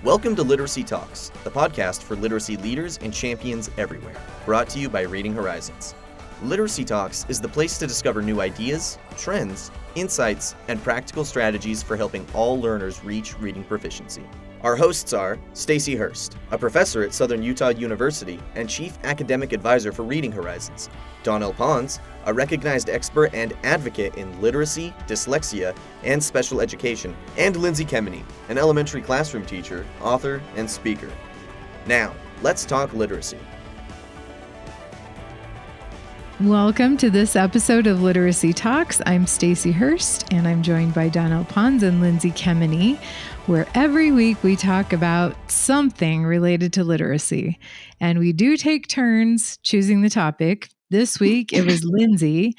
Welcome to Literacy Talks, the podcast for literacy leaders and champions everywhere, brought to you by Reading Horizons. Literacy Talks is the place to discover new ideas, trends, insights, and practical strategies for helping all learners reach reading proficiency. Our hosts are Stacy Hurst, a professor at Southern Utah University and Chief Academic Advisor for Reading Horizons, Donnell Pons, a recognized expert and advocate in literacy, dyslexia, and special education, and Lindsay Kemeny, an elementary classroom teacher, author, and speaker. Now, let's talk literacy. Welcome to this episode of Literacy Talks. I'm Stacy Hurst, and I'm joined by Donnell Pons and Lindsay Kemeny, where every week we talk about something related to literacy. And we do take turns choosing the topic. This week it was Lindsay,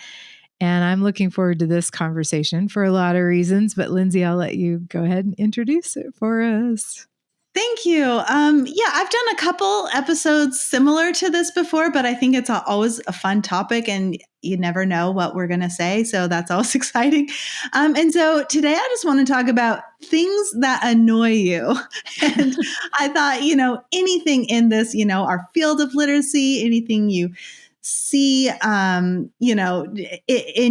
and I'm looking forward to this conversation for a lot of reasons. But Lindsay, I'll let you go ahead and introduce it for us. Thank you. I've done a couple episodes similar to this before, but I think it's always a fun topic and you never know what we're going to say. So that's always exciting. And so today I just want to talk about things that annoy you. And I thought, anything in this, our field of literacy, anything you see, in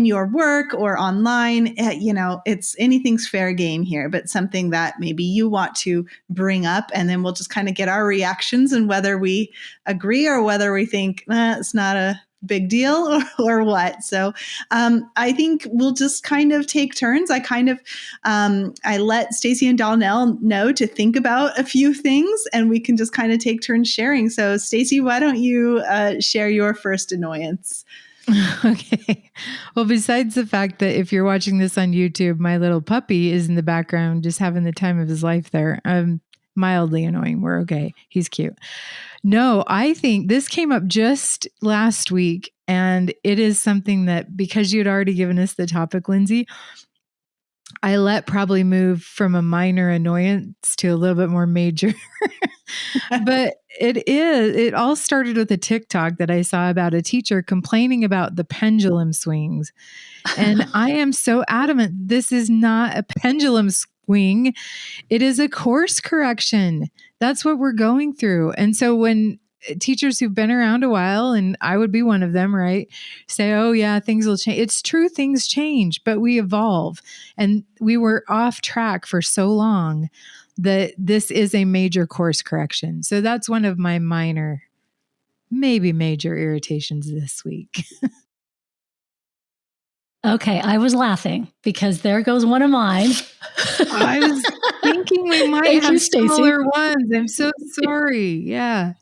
your work or online, it's anything's fair game here, but something that maybe you want to bring up, and then we'll just kind of get our reactions and whether we agree or whether we think it's not a big deal or what. So I think we'll just kind of take turns. I let Stacy and Donnell know to think about a few things and we can just kind of take turns sharing. So Stacy, why don't you share your first annoyance? Okay. Well, besides the fact that if you're watching this on YouTube, my little puppy is in the background just having the time of his life there. Mildly annoying. We're okay. He's cute. No, I think this came up just last week, and it is something that, because you'd already given us the topic, Lindsay, I let probably move from a minor annoyance to a little bit more major. But it all started with a TikTok that I saw about a teacher complaining about the pendulum swings. And I am so adamant, this is not a pendulum swing. It is a course correction. That's what we're going through. And so when teachers who've been around a while, and I would be one of them, right, say, oh yeah, things will change. It's true, things change, but we evolve. And we were off track for so long that this is a major course correction. So that's one of my minor, maybe major irritations this week. Okay, I was laughing because there goes one of mine. I was thinking we might have similar ones. I'm so sorry. Yeah.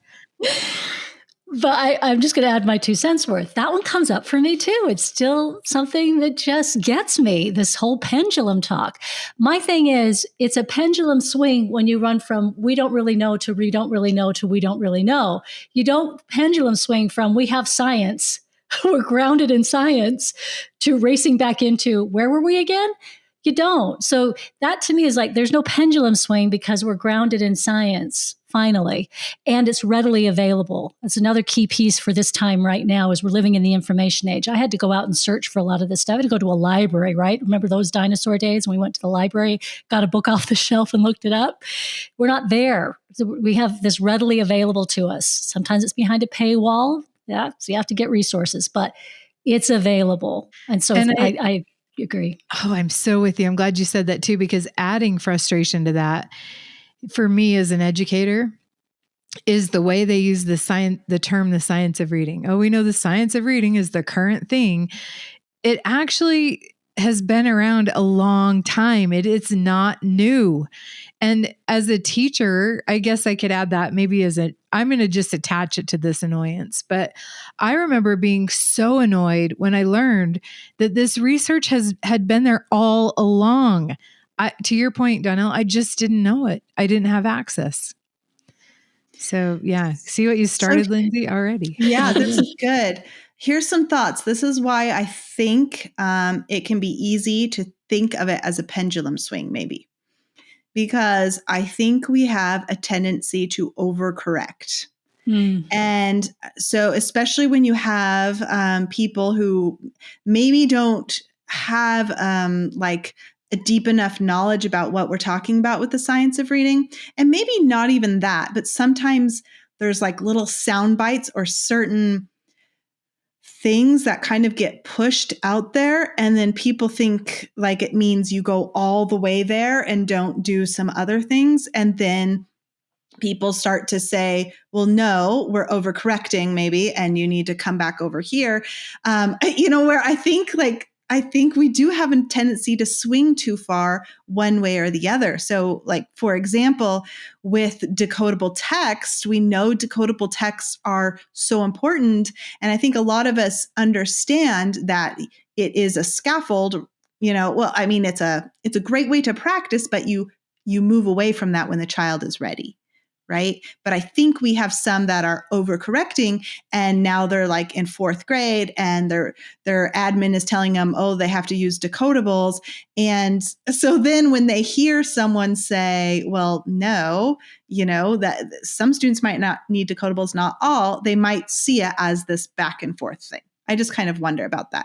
But I'm just going to add my 2 cents worth. That one comes up for me too. It's still something that just gets me, this whole pendulum talk. My thing is, it's a pendulum swing when you run from we don't really know to we don't really know to we don't really know. You don't pendulum swing from we have science, we're grounded in science, to racing back into where were we again? You don't. So that to me is like, there's no pendulum swing because we're grounded in science, finally, and it's readily available. That's another key piece for this time right now is we're living in the information age. I had to go out and search for a lot of this stuff. I had to go to a library, right? Remember those dinosaur days when we went to the library, got a book off the shelf and looked it up? We're not there. So we have this readily available to us. Sometimes it's behind a paywall. Yeah, so you have to get resources, but it's available. And so I agree. Oh, I'm so with you. I'm glad you said that too, because adding frustration to that, for me as an educator, is the way they use the term, the science of reading. Oh, we know the science of reading is the current thing. It actually has been around a long time. It's not new. And as a teacher, I guess I could add that maybe I'm going to just attach it to this annoyance. But I remember being so annoyed when I learned that this research had been there all along. To your point, Donnell, I just didn't know it. I didn't have access. So yeah, see what you started, Lindsay, already. Yeah, this is good. Here's some thoughts. This is why I think it can be easy to think of it as a pendulum swing, maybe. Because I think we have a tendency to overcorrect. And so especially when you have people who maybe don't have a deep enough knowledge about what we're talking about with the science of reading. And maybe not even that, but sometimes there's like little sound bites or certain things that kind of get pushed out there. And then people think like it means you go all the way there and don't do some other things. And then people start to say, well, no, we're overcorrecting maybe, and you need to come back over here. Where I think we do have a tendency to swing too far one way or the other. So like, for example, with decodable text, we know decodable texts are so important. And I think a lot of us understand that it is a scaffold, it's a great way to practice, but you move away from that when the child is ready. Right. But I think we have some that are overcorrecting, and now they're like in 4th grade and their admin is telling them, oh, they have to use decodables. And so then when they hear someone say, well, no, that some students might not need decodables, not all, they might see it as this back and forth thing. I just kind of wonder about that.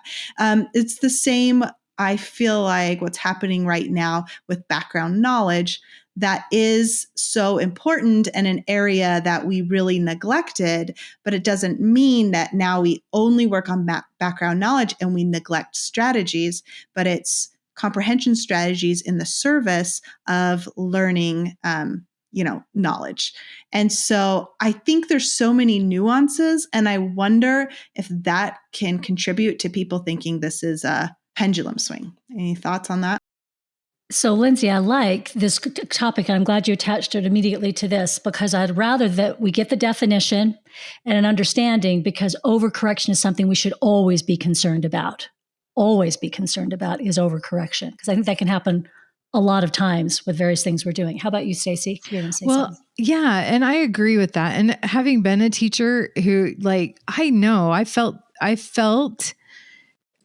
It's the same. I feel like what's happening right now with background knowledge, that is so important and an area that we really neglected, but it doesn't mean that now we only work on background knowledge and we neglect strategies, but it's comprehension strategies in the service of learning, knowledge. And so I think there's so many nuances, and I wonder if that can contribute to people thinking this is a pendulum swing. Any thoughts on that? So, Lindsay, I like this topic, and I'm glad you attached it immediately to this, because I'd rather that we get the definition and an understanding, because overcorrection is something we should always be concerned about. Always be concerned about is overcorrection, because I think that can happen a lot of times with various things we're doing. How about you, Stacey? You're going to say something. Yeah, and I agree with that. And having been a teacher who, I felt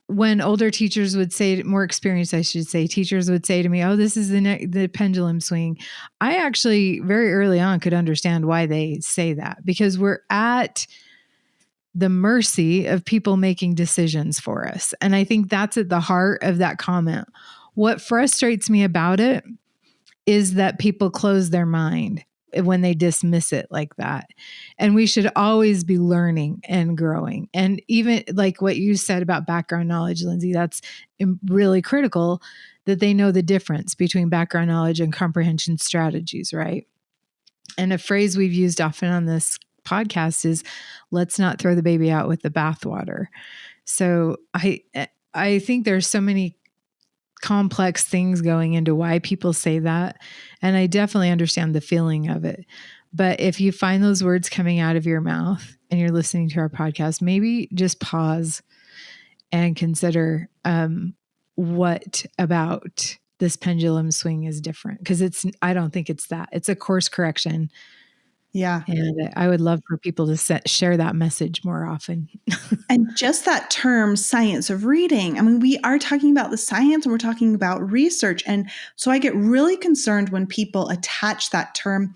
when older teachers would say, more experienced, I should say, teachers would say to me, oh, this is the pendulum swing. I actually very early on could understand why they say that, because we're at the mercy of people making decisions for us. And I think that's at the heart of that comment. What frustrates me about it is that people close their mind when they dismiss it like that. And we should always be learning and growing. And even like what you said about background knowledge, Lindsay, that's really critical, that they know the difference between background knowledge and comprehension strategies, right? And a phrase we've used often on this podcast is, let's not throw the baby out with the bathwater. So I think there's so many complex things going into why people say that. And I definitely understand the feeling of it. But if you find those words coming out of your mouth and you're listening to our podcast, maybe just pause and consider what about this pendulum swing is different. Because I don't think it's that. It's a course correction. Yeah. And I would love for people to share that message more often. And just that term, science of reading. I mean, we are talking about the science and we're talking about research. And so I get really concerned when people attach that term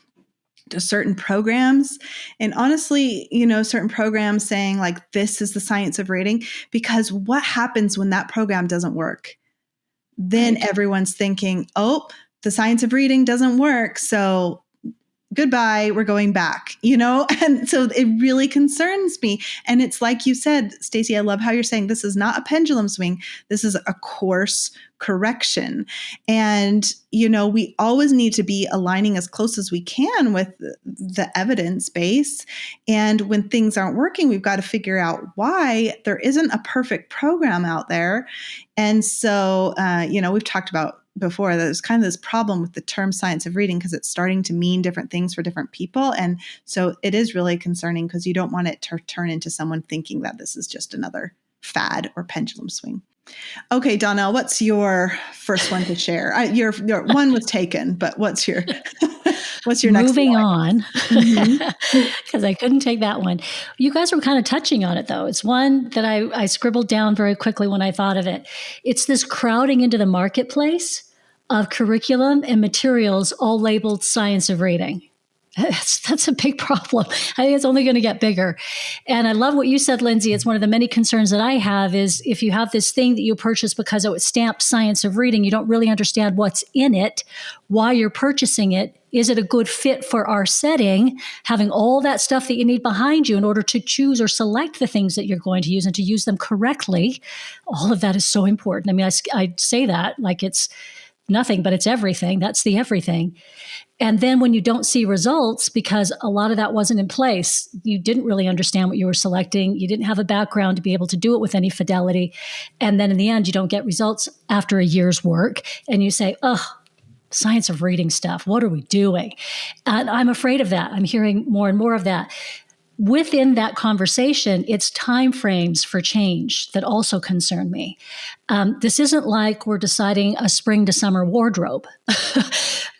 to certain programs. And honestly, certain programs saying like, this is the science of reading, because what happens when that program doesn't work? Then everyone's thinking, oh, the science of reading doesn't work. So goodbye, we're going back, And so it really concerns me. And it's like you said, Stacey, I love how you're saying this is not a pendulum swing. This is a course correction. And, we always need to be aligning as close as we can with the evidence base. And when things aren't working, we've got to figure out why. There isn't a perfect program out there. And so, we've talked about before, there's kind of this problem with the term science of reading, because it's starting to mean different things for different people. And so it is really concerning, because you don't want it to turn into someone thinking that this is just another fad or pendulum swing. Okay, Donnell, what's your first one to share? Your one was taken, but what's your next Moving one? on, because I couldn't take that one. You guys were kind of touching on it, though. It's one that I scribbled down very quickly when I thought of it. It's this crowding into the marketplace of curriculum and materials all labeled science of reading. That's a big problem. I think it's only going to get bigger. And I love what you said, Lindsay. It's one of the many concerns that I have is if you have this thing that you purchase because it was stamped science of reading, you don't really understand what's in it, why you're purchasing it. Is it a good fit for our setting? Having all that stuff that you need behind you in order to choose or select the things that you're going to use and to use them correctly. All of that is so important. I mean, I say that like it's nothing, but it's everything. That's the everything. And then when you don't see results, because a lot of that wasn't in place, you didn't really understand what you were selecting. You didn't have a background to be able to do it with any fidelity. And then in the end, you don't get results after a year's work. And you say, oh, science of reading stuff. What are we doing? And I'm afraid of that. I'm hearing more and more of that. Within that conversation, it's timeframes for change that also concern me. This isn't like we're deciding a spring to summer wardrobe.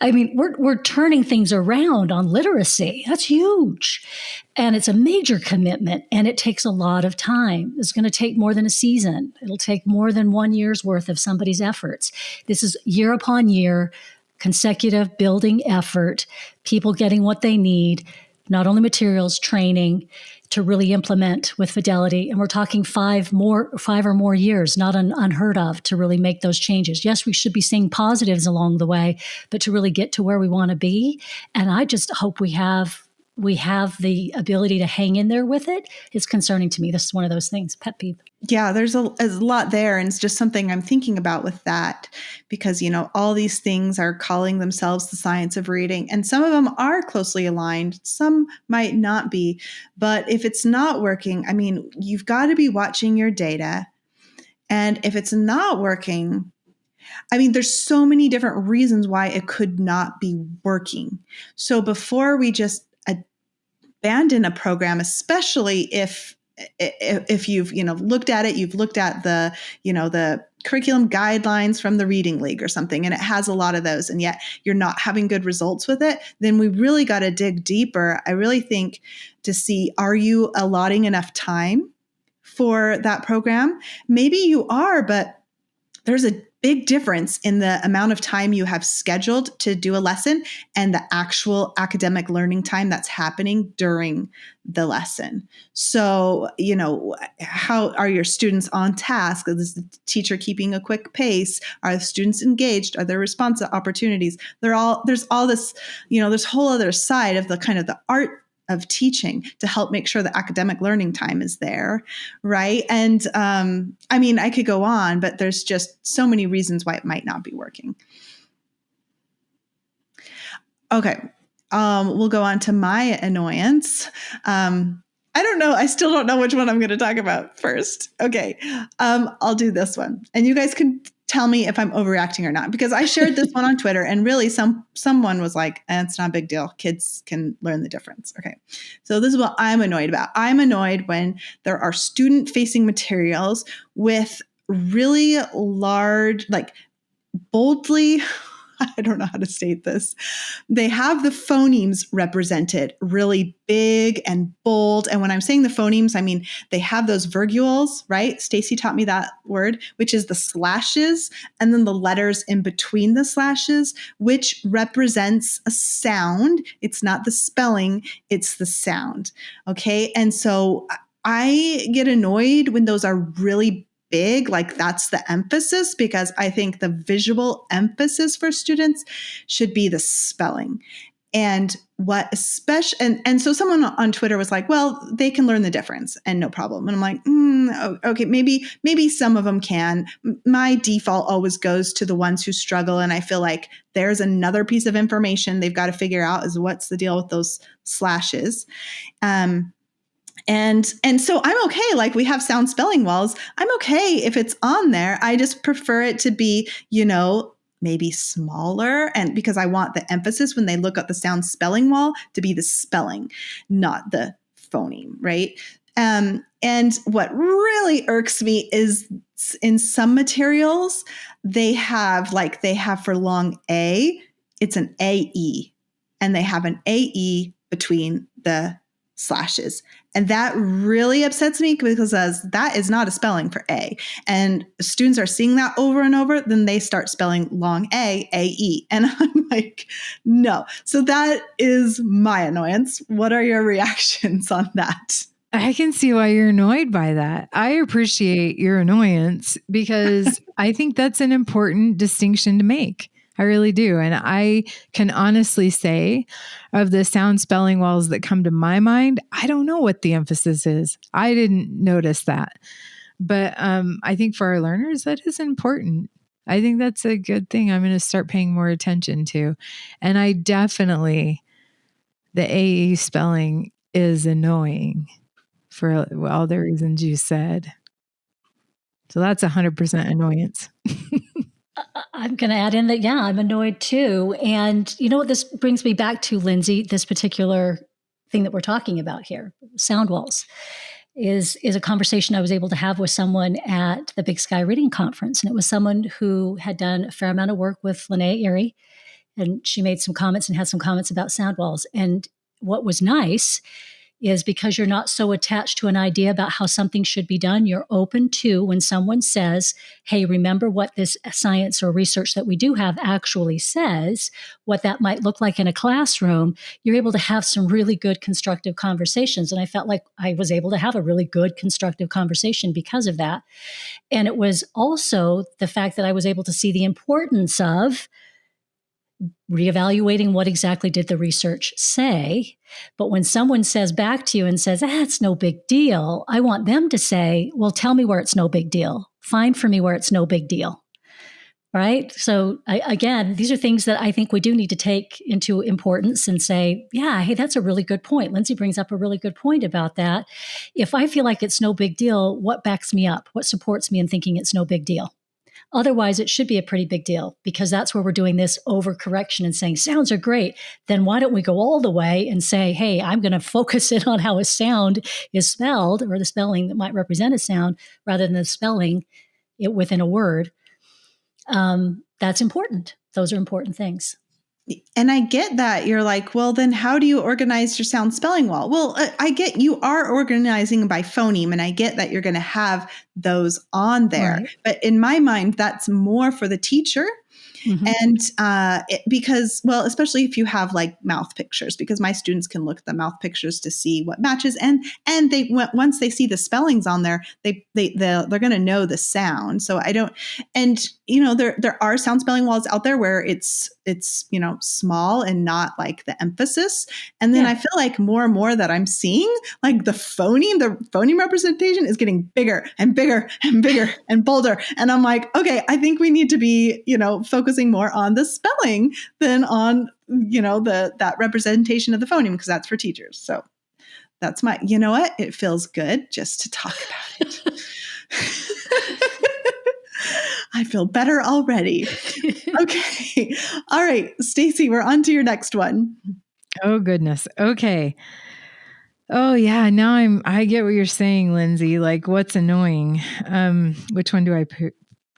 I mean, we're turning things around on literacy. That's huge. And it's a major commitment, and it takes a lot of time. It's going to take more than a season. It'll take more than 1 year's worth of somebody's efforts. This is year upon year, consecutive building effort, people getting what they need, not only materials, training to really implement with fidelity. And we're talking 5 or more years, not unheard of, to really make those changes. Yes, we should be seeing positives along the way, but to really get to where we want to be. And I just hope we have the ability to hang in there with it. It's concerning to me. This is one of those things, pet peeve. Yeah, there's a lot there. And it's just something I'm thinking about with that because, all these things are calling themselves the science of reading. And some of them are closely aligned. Some might not be. But if it's not working, I mean, you've got to be watching your data. And if it's not working, I mean, there's so many different reasons why it could not be working. So before we just abandon a program, especially if you've looked at it, you've looked at the curriculum guidelines from the Reading League or something, and it has a lot of those, and yet you're not having good results with it, then we really got to dig deeper. I really think to see, are you allotting enough time for that program? Maybe you are, but there's a big difference in the amount of time you have scheduled to do a lesson and the actual academic learning time that's happening during the lesson. So, how are your students on task? Is the teacher keeping a quick pace? Are the students engaged? Are there response opportunities? There's all this, this whole other side of the kind of the art of teaching to help make sure the academic learning time is there, right? And I mean, I could go on, but there's just so many reasons why it might not be working. Okay, we'll go on to my annoyance. I don't know. I still don't know which one I'm going to talk about first. Okay, I'll do this one. And you guys can tell me if I'm overreacting or not, because I shared this one on Twitter and really someone was like, it's not a big deal. Kids can learn the difference. Okay. So this is what I'm annoyed about. I'm annoyed when there are student-facing materials with really large, like boldly, I don't know how to state this. They have the phonemes represented really big and bold. And when I'm saying the phonemes, I mean, they have those virgules, right? Stacy taught me that word, which is the slashes and then the letters in between the slashes, which represents a sound. It's not the spelling, it's the sound. Okay. And so I get annoyed when those are really big, like that's the emphasis, because I think the visual emphasis for students should be the spelling. And and so someone on Twitter was like, well, they can learn the difference and no problem. And I'm like, okay, maybe some of them can. My default always goes to the ones who struggle. And I feel like there's another piece of information they've got to figure out is what's the deal with those slashes. And so I'm okay. Like we have sound spelling walls. I'm okay if it's on there. I just prefer it to be, maybe smaller. And because I want the emphasis when they look at the sound spelling wall to be the spelling, not the phoneme, right? And what really irks me is in some materials, they have for long A, it's an AE, and they have an AE between the slashes. And that really upsets me because that is not a spelling for A. And students are seeing that over and over, then they start spelling long A-E. And I'm like, no. So that is my annoyance. What are your reactions on that? I can see why you're annoyed by that. I appreciate your annoyance because I think that's an important distinction to make. I really do. And I can honestly say of the sound spelling walls that come to my mind, I don't know what the emphasis is. I didn't notice that. But I think for our learners, that is important. I think that's a good thing I'm going to start paying more attention to. And I definitely, the AE spelling is annoying for all the reasons you said. So that's 100% annoyance. I'm going to add in that, yeah, I'm annoyed too. And you know what this brings me back to, Lindsay, this particular thing that we're talking about here, sound walls, is a conversation I was able to have with someone at the Big Sky Reading Conference. And it was someone who had done a fair amount of work with Linnea Erie, and she made some comments and had some comments about sound walls. And what was nice is because you're not so attached to an idea about how something should be done, you're open to when someone says, hey, remember what this science or research that we do have actually says, what that might look like in a classroom, you're able to have some really good constructive conversations. And I felt like I was able to have a really good constructive conversation because of that. And it was also the fact that I was able to see the importance of reevaluating what exactly did the research say. But when someone says back to you and says, it's no big deal, I want them to say, well, tell me where it's no big deal. Find for me where it's no big deal. Right? So again, these are things that I think we do need to take into importance and say, yeah, hey, that's a really good point. Lindsay brings up a really good point about that. If I feel like it's no big deal, what backs me up? What supports me in thinking it's no big deal? Otherwise, it should be a pretty big deal because that's where we're doing this overcorrection and saying sounds are great. Then why don't we go all the way and say, hey, I'm going to focus in on how a sound is spelled or the spelling that might represent a sound rather than the spelling it within a word. That's important. Those are important things. And I get that you're like, well, then how do you organize your sound spelling wall? Well, I get you are organizing by phoneme, and I get that you're going to have those on there. Right. But in my mind, that's more for the teacher. Mm-hmm. And because, well, especially if you have like mouth pictures, because my students can look at the mouth pictures to see what matches, and they once they see the spellings on there, they're going to know the sound. So I don't, and you know, there are sound spelling walls out there where it's you know, small and not like the emphasis. And then I feel like more and more that I'm seeing like the phoneme representation is getting bigger and bigger and bigger and bolder. And I'm like, okay, I think we need to be, you know, focusing more on the spelling than on, you know, that representation of the phoneme, because that's for teachers. So that's my, you know what? It feels good just to talk about it. I feel better already. Okay. All right, Stacy, we're on to your next one. Oh, goodness. Okay. Oh, yeah. Now I get what you're saying, Lindsay. Like, what's annoying? Which one do I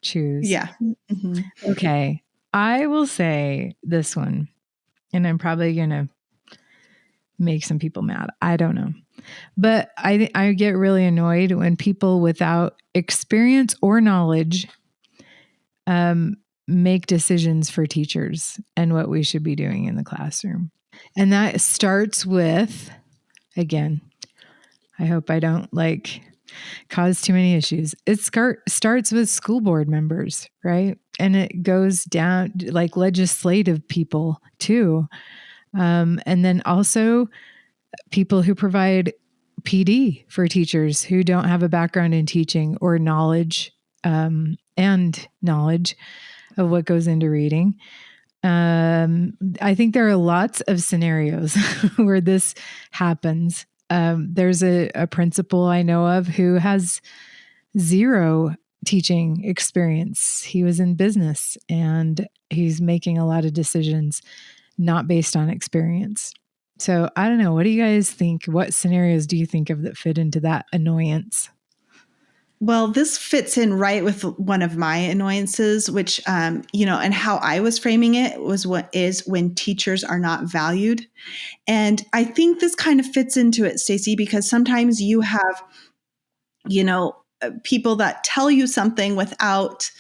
choose? Yeah. Mm-hmm. Okay. I will say this one, and I'm probably going to make some people mad. I don't know. But I get really annoyed when people without experience or knowledge make decisions for teachers and what we should be doing in the classroom. And that starts with, again, I hope I don't like cause too many issues. It starts with school board members, right? And it goes down like legislative people too. And then also people who provide PD for teachers who don't have a background in teaching or knowledge and knowledge of what goes into reading. I think there are lots of scenarios where this happens. There's a principal I know of who has zero teaching experience. He was in business and he's making a lot of decisions not based on experience. So I don't know. What do you guys think? What scenarios do you think of that fit into that annoyance? Well, this fits in right with one of my annoyances, which, and how I was framing it was when teachers are not valued. And I think this kind of fits into it, Stacey, because sometimes you have, people that tell you something without,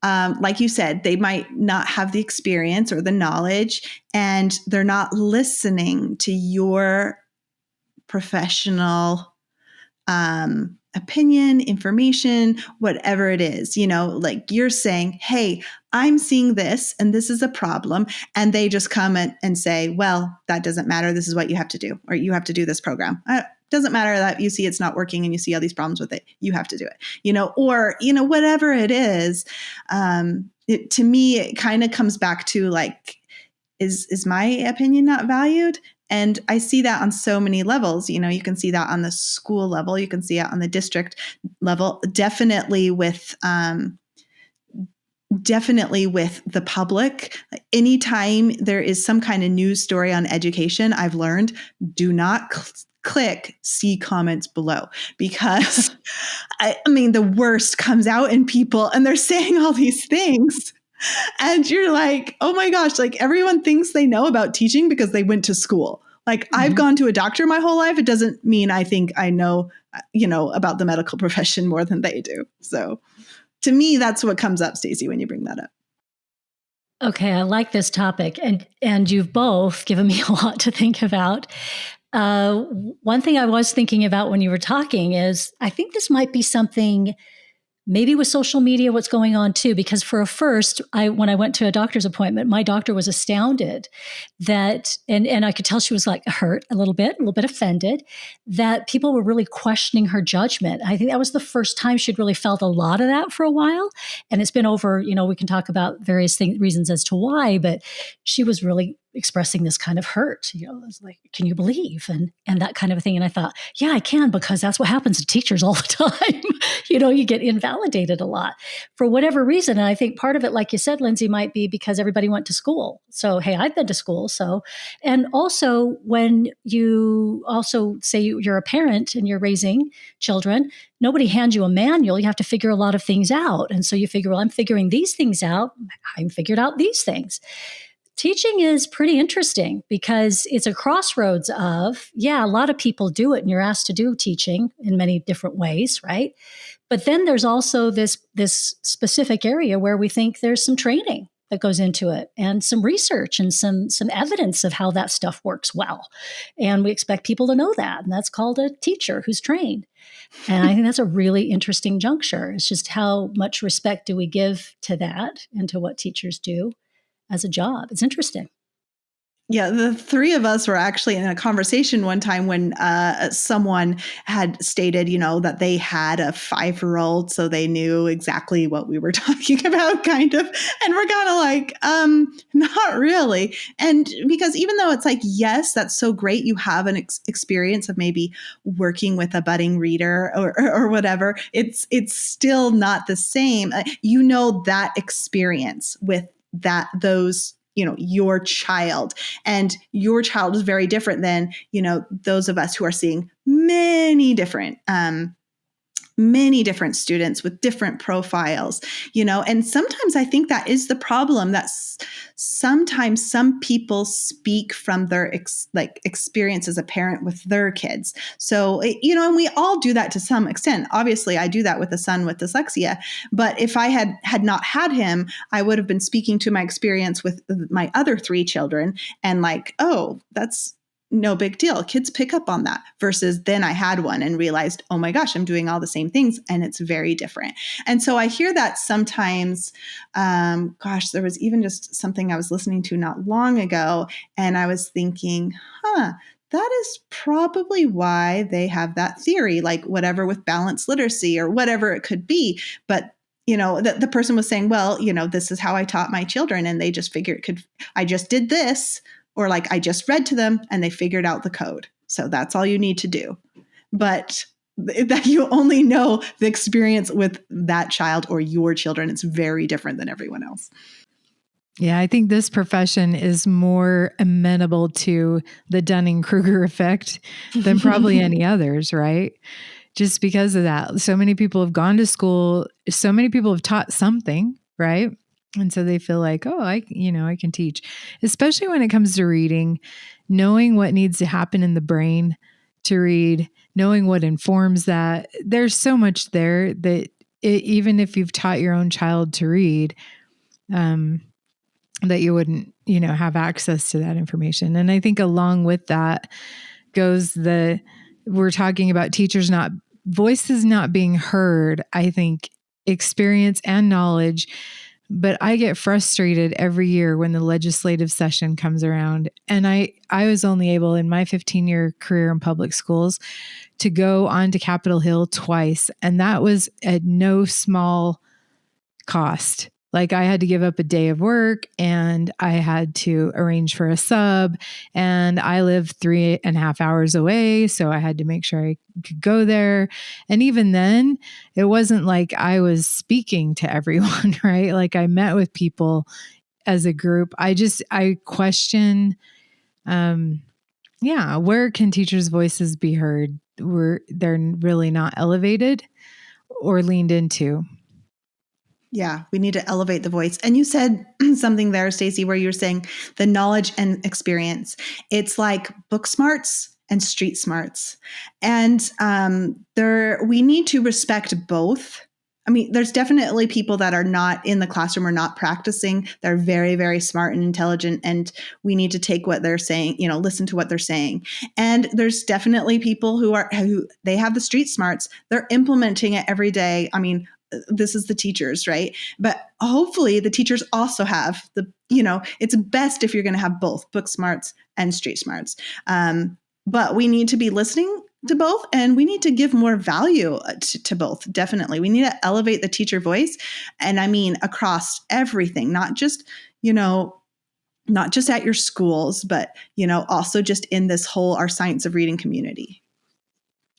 like you said, they might not have the experience or the knowledge, and they're not listening to your professional opinion, information, whatever it is, like you're saying, hey, I'm seeing this and this is a problem. And they just come and say, well, that doesn't matter. This is what you have to do, or you have to do this program. Doesn't matter that you see it's not working and you see all these problems with it. You have to do it, or, whatever it is. To me, it kind of comes back to like, is my opinion not valued? And I see that on so many levels. You can see that on the school level. You can see it on the district level. Definitely with the public. Anytime there is some kind of news story on education, I've learned, do not click see comments below, because the worst comes out in people and they're saying all these things. And you're like, oh my gosh, like everyone thinks they know about teaching because they went to school. Like I've gone to a doctor my whole life. It doesn't mean I think I know, about the medical profession more than they do. So to me, that's what comes up, Stacey, when you bring that up. Okay, I like this topic, and you've both given me a lot to think about. One thing I was thinking about when you were talking is I think this might be something maybe with social media, what's going on too, because for a first, when I went to a doctor's appointment, my doctor was astounded that, and I could tell she was like hurt a little bit offended, that people were really questioning her judgment. I think that was the first time she'd really felt a lot of that for a while. And it's been over, we can talk about various reasons as to why, but she was really expressing this kind of hurt, it was like, can you believe? And that kind of a thing. And I thought, yeah, I can, because that's what happens to teachers all the time. You get invalidated a lot for whatever reason. And I think part of it, like you said, Lindsay, might be because everybody went to school. So, hey, I've been to school. So, and also when you also say you're a parent and you're raising children, nobody hands you a manual. You have to figure a lot of things out. And so you figure, well, I'm figuring these things out. I figured out these things. Teaching is pretty interesting because it's a crossroads of, a lot of people do it and you're asked to do teaching in many different ways, right? But then there's also this specific area where we think there's some training that goes into it and some research and some evidence of how that stuff works well. And we expect people to know that. And that's called a teacher who's trained. And I think that's a really interesting juncture. It's just how much respect do we give to that and to what teachers do as a job. It's interesting. Yeah, the three of us were actually in a conversation one time when someone had stated, that they had a 5-year-old, so they knew exactly what we were talking about, kind of. And we're kind of like, not really. And because even though it's like, yes, that's so great, you have an experience of maybe working with a budding reader or whatever, it's still not the same. That experience with those your child, and your child is very different than, those of us who are seeing many different students with different profiles, and sometimes I think that is the problem, that sometimes some people speak from their experience as a parent with their kids. So, and we all do that to some extent. Obviously, I do that with a son with dyslexia, but if I had not had him, I would have been speaking to my experience with my other 3 children and like, oh, that's no big deal. Kids pick up on that, versus then I had one and realized, oh my gosh, I'm doing all the same things and it's very different. And so I hear that sometimes, there was even just something I was listening to not long ago, and I was thinking, that is probably why they have that theory, like whatever with balanced literacy or whatever it could be. But the person was saying, well, this is how I taught my children, and they just figured I just did this. Or like I just read to them and they figured out the code. So that's all you need to do. But that you only know the experience with that child or your children. It's very different than everyone else. Yeah, I think this profession is more amenable to the Dunning-Kruger effect than probably any others, right? just because of that. So many people have gone to school. So many people have taught something, right? And so they feel like, oh, I can teach, especially when it comes to reading, knowing what needs to happen in the brain to read, knowing what informs that. There's so much there that even if you've taught your own child to read, that you wouldn't, have access to that information. And I think along with that goes we're talking about voices not being heard. I think experience and knowledge. But I get frustrated every year when the legislative session comes around. And I was only able in my 15-year career in public schools to go onto Capitol Hill twice. And that was at no small cost. Like I had to give up a day of work and I had to arrange for a sub, and I live 3.5 hours away. So I had to make sure I could go there. And even then it wasn't like I was speaking to everyone, right? Like I met with people as a group. I question, where can teachers' voices be heard? They're really not elevated or leaned into. Yeah, we need to elevate the voice. And you said something there, Stacey, where you were saying the knowledge and experience. It's like book smarts and street smarts. And we need to respect both. I mean, there's definitely people that are not in the classroom or not practicing. They're very, very smart and intelligent, and we need to take what they're saying, listen to what they're saying. And there's definitely people who they have the street smarts. They're implementing it every day. I mean, this is the teachers, right? But hopefully the teachers also have it's best if you're going to have both book smarts and street smarts. But we need to be listening to both, and we need to give more value to both. Definitely. We need to elevate the teacher voice. And I mean, across everything, not just at your schools, but, also just in this whole, our Science of Reading community.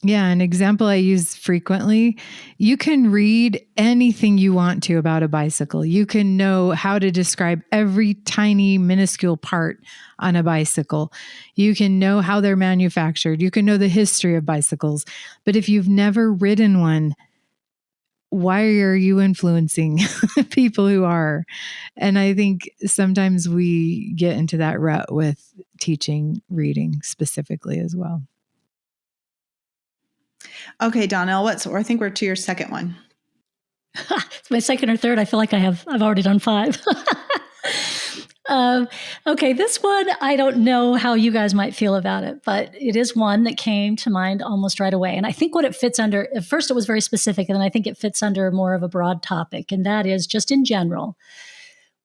Yeah, an example I use frequently, you can read anything you want to about a bicycle. You can know how to describe every tiny minuscule part on a bicycle. You can know how they're manufactured. You can know the history of bicycles. But if you've never ridden one, why are you influencing people who are? And I think sometimes we get into that rut with teaching reading specifically as well. Okay, Donnell, I think we're to your second one. It's my second or third. I feel like I've already done 5. Okay, this one, I don't know how you guys might feel about it, but it is one that came to mind almost right away. And I think what it fits under, at first it was very specific, and then I think it fits under more of a broad topic. And that is just in general.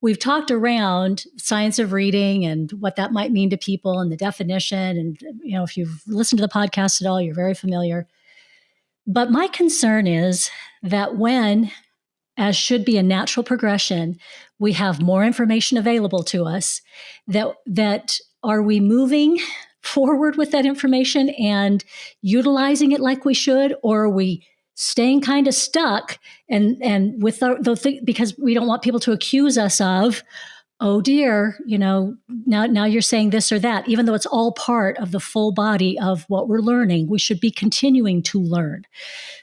We've talked around science of reading and what that might mean to people and the definition. And, if you've listened to the podcast at all, you're very familiar. But my concern is that when, as should be a natural progression, we have more information available to us, that are we moving forward with that information and utilizing it like we should, or are we staying kind of stuck and with because we don't want people to accuse us of, oh dear, now you're saying this or that, even though it's all part of the full body of what we're learning. We should be continuing to learn.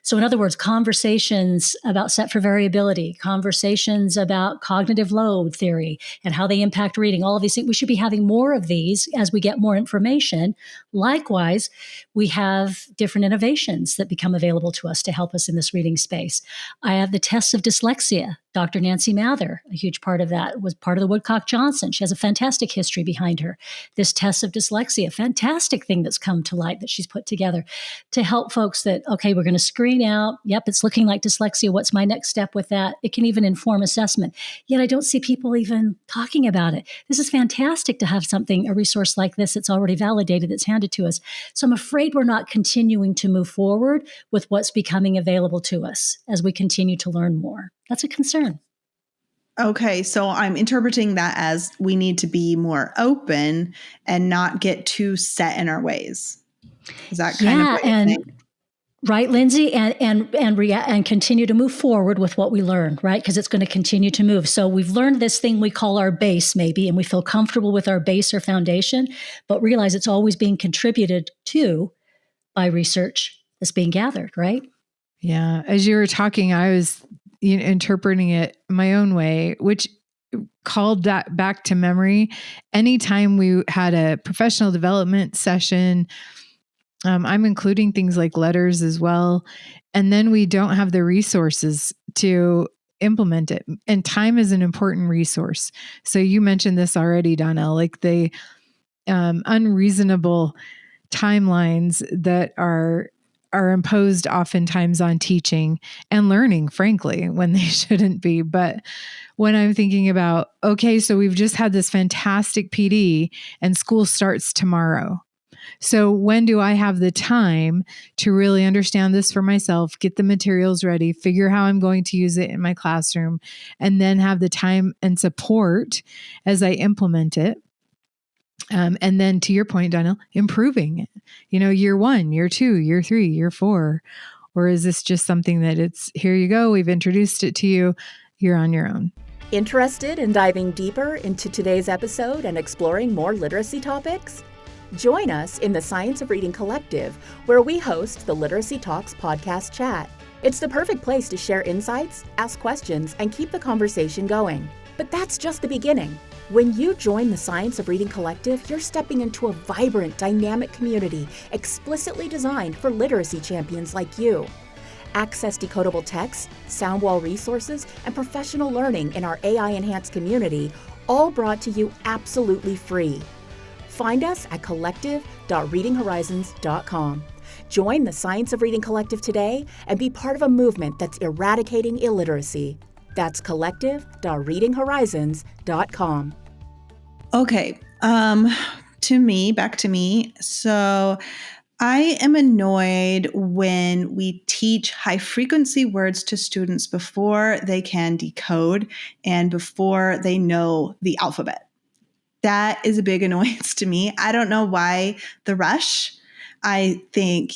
So in other words, conversations about set for variability, conversations about cognitive load theory and how they impact reading, all of these things, we should be having more of these as we get more information. Likewise, we have different innovations that become available to us to help us in this reading space. I have the tests of dyslexia. Dr. Nancy Mather, a huge part of that, was part of the Woodcock-Johnson. She has a fantastic history behind her. This test of dyslexia, a fantastic thing that's come to light that she's put together to help folks that, okay, we're going to screen out. Yep, it's looking like dyslexia. What's my next step with that? It can even inform assessment. Yet I don't see people even talking about it. This is fantastic to have a resource like this that's already validated, that's handed to us. So I'm afraid we're not continuing to move forward with what's becoming available to us as we continue to learn more. That's a concern. Okay, so I'm interpreting that as we need to be more open and not get too set in our ways. Is that kind of what you're saying? Right, Lindsay, and continue to move forward with what we learned, right? Because it's going to continue to move. So we've learned this thing we call our base, maybe, and we feel comfortable with our base or foundation, but realize it's always being contributed to by research, that's being gathered, right? Yeah. As you were talking, I was interpreting it my own way, which called that back to memory. Anytime we had a professional development session, I'm including things like letters as well. And then we don't have the resources to implement it. And time is an important resource. So you mentioned this already, Donnell, like the unreasonable timelines that are imposed oftentimes on teaching and learning, frankly, when they shouldn't be. But when I'm thinking about, okay, so we've just had this fantastic PD and school starts tomorrow. So when do I have the time to really understand this for myself, get the materials ready, figure how I'm going to use it in my classroom, and then have the time and support as I implement it? And then to your point, Donnell, improving it, year 1, year 2, year 3, year 4, or is this just something that it's, here you go, we've introduced it to you, you're on your own? Interested in diving deeper into today's episode and exploring more literacy topics? Join us in the Science of Reading Collective, where we host the Literacy Talks podcast chat. It's the perfect place to share insights, ask questions, and keep the conversation going. But that's just the beginning. When you join the Science of Reading Collective, you're stepping into a vibrant, dynamic community explicitly designed for literacy champions like you. Access decodable text, sound wall resources, and professional learning in our AI-enhanced community, all brought to you absolutely free. Find us at collective.readinghorizons.com. Join the Science of Reading Collective today and be part of a movement that's eradicating illiteracy. That's collective.readinghorizons.com. Okay. Back to me. So I am annoyed when we teach high frequency words to students before they can decode and before they know the alphabet. That is a big annoyance to me. I don't know why the rush. I think,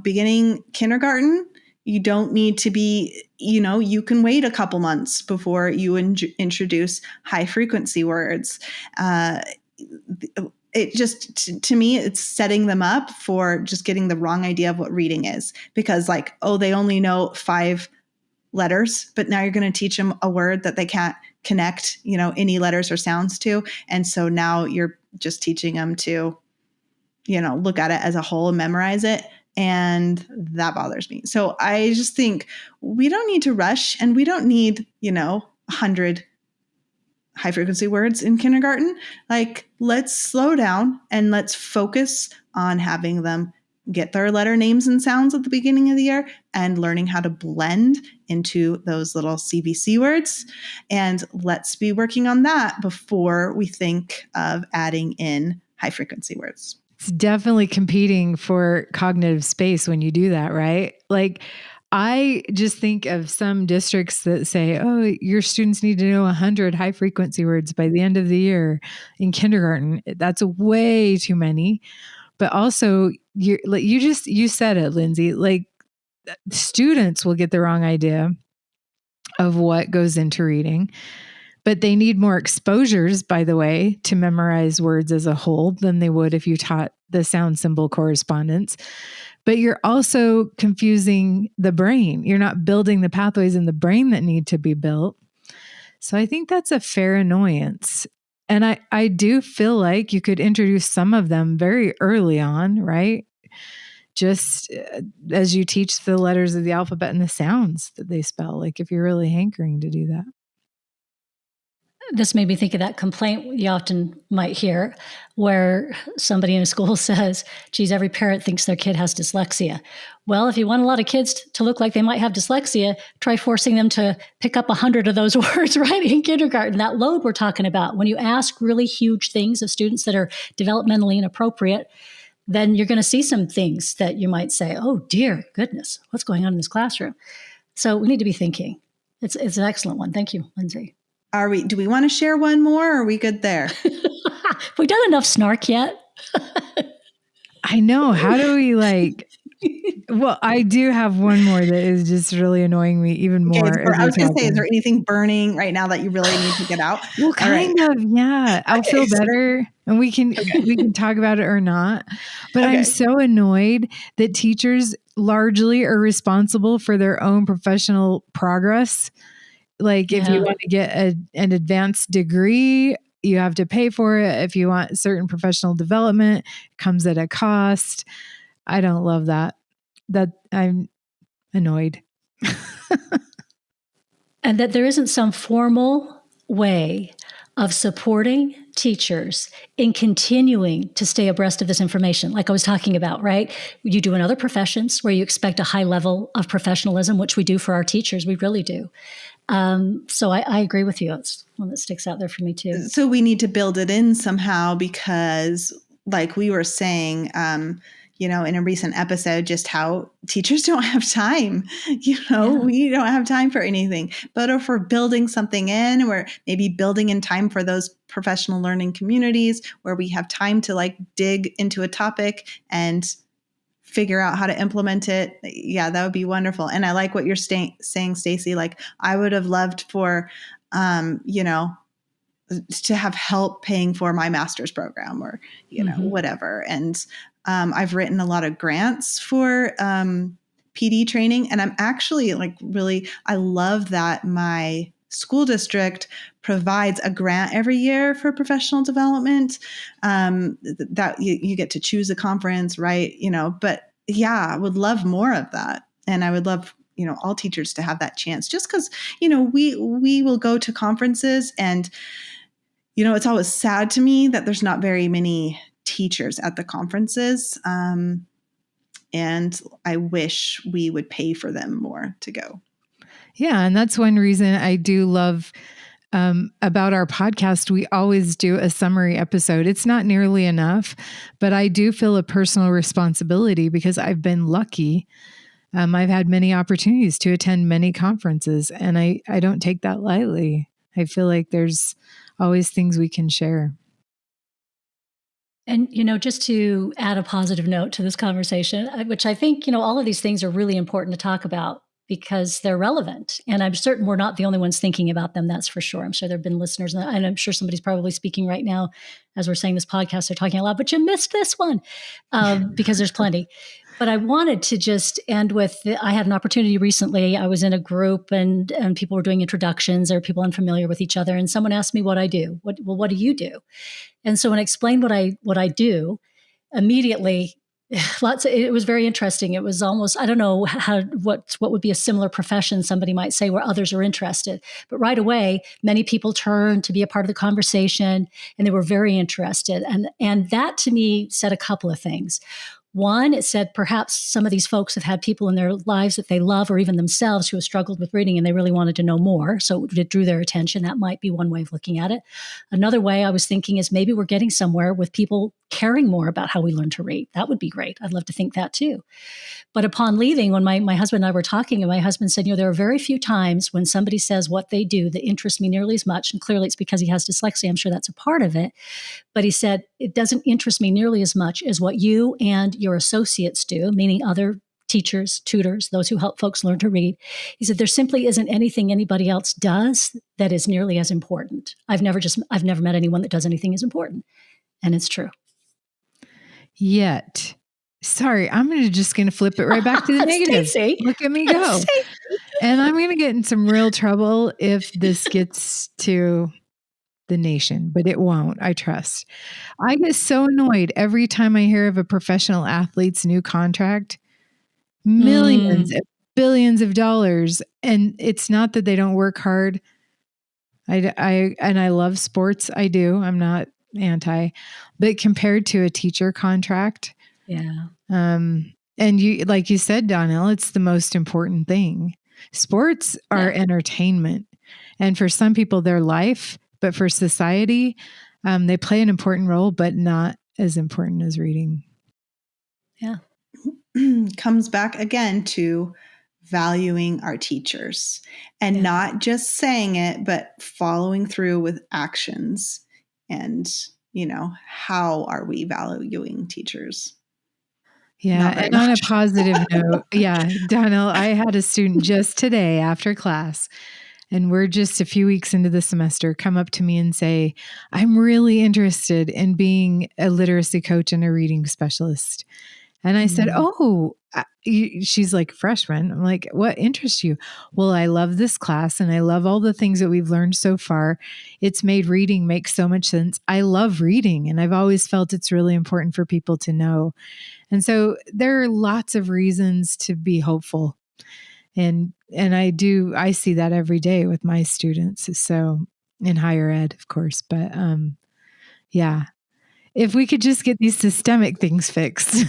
beginning kindergarten, you don't need to be, you can wait a couple months before you introduce high frequency words. It just, to me, it's setting them up for just getting the wrong idea of what reading is, because they only know 5 letters, but now you're going to teach them a word that they can't connect, any letters or sounds to. And so now you're just teaching them to, look at it as a whole and memorize it. And that bothers me. So I just think we don't need to rush, and we don't need, 100 high frequency words in kindergarten. Let's slow down and let's focus on having them get their letter names and sounds at the beginning of the year and learning how to blend into those little CVC words. And let's be working on that before we think of adding in high frequency words. It's definitely competing for cognitive space when you do that, right? I just think of some districts that say, oh, your students need to know 100 high frequency words by the end of the year in kindergarten. That's way too many. But also, you said it, Lindsay, students will get the wrong idea of what goes into reading. But they need more exposures, by the way, to memorize words as a whole than they would if you taught the sound symbol correspondence. But you're also confusing the brain. You're not building the pathways in the brain that need to be built. So I think that's a fair annoyance. And I do feel like you could introduce some of them very early on, right? Just as you teach the letters of the alphabet and the sounds that they spell, if you're really hankering to do that. This made me think of that complaint you often might hear where somebody in a school says, geez, every parent thinks their kid has dyslexia. Well, if you want a lot of kids to look like they might have dyslexia, try forcing them to pick up 100 of those words, right, in kindergarten. That load we're talking about. When you ask really huge things of students that are developmentally inappropriate, then you're going to see some things that you might say, oh, dear goodness, what's going on in this classroom? So we need to be thinking. It's an excellent one. Thank you, Lindsay. Do we want to share one more, or are we good there? Have we done enough snark yet? I know. How do we well, I do have one more that is just really annoying me even more. Okay, I was going to say, is there anything burning right now that you really need to get out? Well, kind of, yeah. I'll feel better and we can talk about it or not. But I'm so annoyed that teachers largely are responsible for their own professional progress. Like if you want to get an advanced degree, you have to pay for it. If you want certain professional development, it comes at a cost. I don't love that. That I'm annoyed. And that there isn't some formal way of supporting teachers in continuing to stay abreast of this information, like I was talking about, right? You do in other professions where you expect a high level of professionalism, which we do for our teachers. We really do. So I agree with you. It's one that sticks out there for me too. So we need to build it in somehow because, like we were saying, in a recent episode, just how teachers don't have time. We don't have time for anything. But if we're building something in, we're maybe building in time for those professional learning communities where we have time to like dig into a topic and figure out how to implement it. Yeah, that would be wonderful. And I like what you're saying, Stacey. Like I would have loved for, to have help paying for my master's program or, whatever. And I've written a lot of grants for PD training. And I'm actually I love that my school district provides a grant every year for professional development, that you get to choose a conference, right? But yeah, I would love more of that. And I would love, all teachers to have that chance just because, we will go to conferences and, it's always sad to me that there's not very many teachers at the conferences. And I wish we would pay for them more to go. Yeah. And that's one reason I do love about our podcast. We always do a summary episode. It's not nearly enough, but I do feel a personal responsibility because I've been lucky. I've had many opportunities to attend many conferences, and I don't take that lightly. I feel like there's always things we can share. And, just to add a positive note to this conversation, which I think, all of these things are really important to talk about because they're relevant. And I'm certain we're not the only ones thinking about them. That's for sure. I'm sure there have been listeners, and I'm sure somebody's probably speaking right now as we're saying this podcast, they're talking a lot, but you missed this one because there's plenty. But I wanted to just end with, I had an opportunity recently. I was in a group and people were doing introductions or people unfamiliar with each other. And someone asked me what I do. What do you do? And so when I explained what I do, immediately, it was very interesting. It was almost, I don't know what would be a similar profession somebody might say where others are interested. But right away, many people turned to be a part of the conversation and they were very interested. And that to me said a couple of things. One, it said perhaps some of these folks have had people in their lives that they love or even themselves who have struggled with reading and they really wanted to know more. So it drew their attention. That might be one way of looking at it. Another way I was thinking is maybe we're getting somewhere with people caring more about how we learn to read. That would be great. I'd love to think that too. But upon leaving, when my husband and I were talking, and my husband said, there are very few times when somebody says what they do that interests me nearly as much. And clearly it's because he has dyslexia. I'm sure that's a part of it. But he said, it doesn't interest me nearly as much as what you and your associates do, meaning other teachers, tutors, those who help folks learn to read. He said, there simply isn't anything anybody else does that is nearly as important. I've never met anyone that does anything as important. And it's true. Yet, sorry, I'm just going to flip it right back to the negative. Stacey. Look at me go. And I'm going to get in some real trouble if this gets to the nation, but it won't, I trust. I get so annoyed every time I hear of a professional athlete's new contract. Millions, billions of dollars. And it's not that they don't work hard. I love sports. I do. I'm not anti, but compared to a teacher contract. Yeah. And you, like you said, Donnell, it's the most important thing. Sports are entertainment. And for some people, their life, but for society, they play an important role, but not as important as reading. Yeah. Comes back again to valuing our teachers and not just saying it, but following through with actions. And, how are we valuing teachers? Yeah. And on a positive note, Donnell, I had a student just today after class, and we're just a few weeks into the semester, come up to me and say, I'm really interested in being a literacy coach and a reading specialist. And I said, oh, she's like, freshman. I'm like, what interests you? Well, I love this class and I love all the things that we've learned so far. It's made reading make so much sense. I love reading and I've always felt it's really important for people to know. And so there are lots of reasons to be hopeful. And I see that every day with my students. So in higher ed, of course, but yeah. If we could just get these systemic things fixed.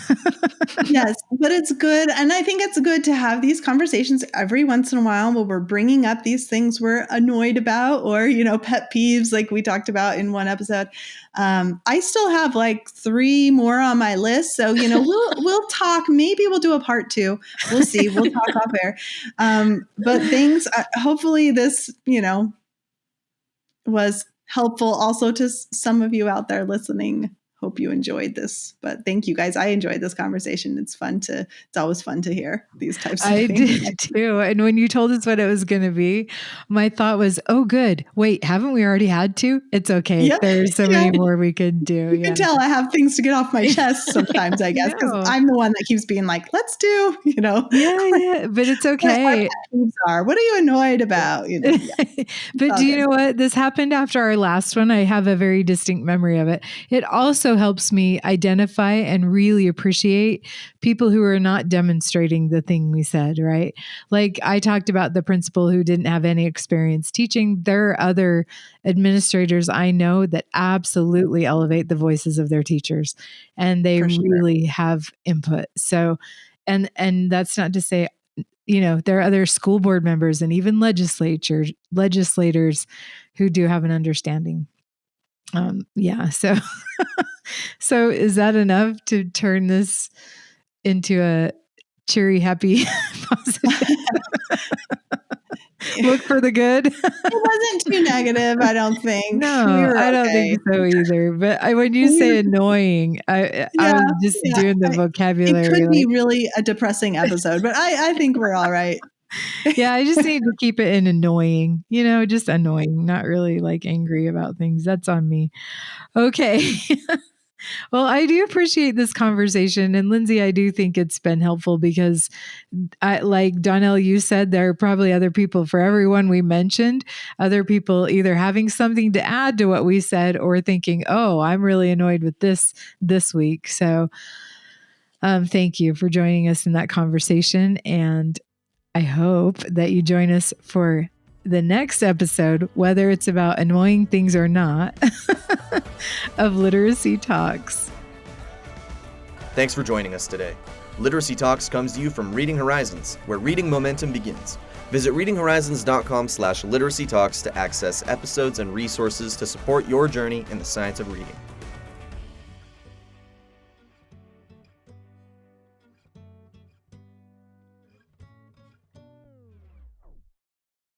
Yes, but it's good. And I think it's good to have these conversations every once in a while where we're bringing up these things we're annoyed about or, pet peeves like we talked about in one episode. I still have like 3 more on my list. So, we'll talk. Maybe we'll do a part 2. We'll see. We'll talk off air. But things, hopefully this, was helpful also to some of you out there listening. Hope you enjoyed this, but thank you guys. I enjoyed this conversation. It's always fun to hear these types of things. I did too. And when you told us what it was going to be, my thought was, oh, good. Wait, haven't we already had 2? It's okay. Yeah. There's so many more we could do. You can tell I have things to get off my chest sometimes, I guess, because I'm the one that keeps being like, let's do, Yeah, but it's okay. What are you annoyed about? But do you know what? This happened after our last one. I have a very distinct memory of it. It also helps me identify and really appreciate people who are not demonstrating the thing we said, right? Like I talked about the principal who didn't have any experience teaching. There are other administrators I know that absolutely elevate the voices of their teachers and they really have input. So, and that's not to say, there are other school board members and even legislators who do have an understanding. So is that enough to turn this into a cheery, happy, positive? Look for the good. It wasn't too negative, I don't think. No, I don't think so either. But when you say annoying, I was just doing the vocabulary. It could be really a depressing episode, but I think we're all right. Yeah, I just need to keep it in annoying, just annoying, not really like angry about things. That's on me. Okay. Well, I do appreciate this conversation. And Lindsay, I do think it's been helpful because like Donnell, you said, there are probably other people for everyone we mentioned, other people either having something to add to what we said or thinking, oh, I'm really annoyed with this week. So thank you for joining us in that conversation. And I hope that you join us for the next episode, whether it's about annoying things or not, of Literacy Talks. Thanks for joining us today. Literacy Talks comes to you from Reading Horizons, where reading momentum begins. Visit readinghorizons.com/literacytalks to access episodes and resources to support your journey in the science of reading.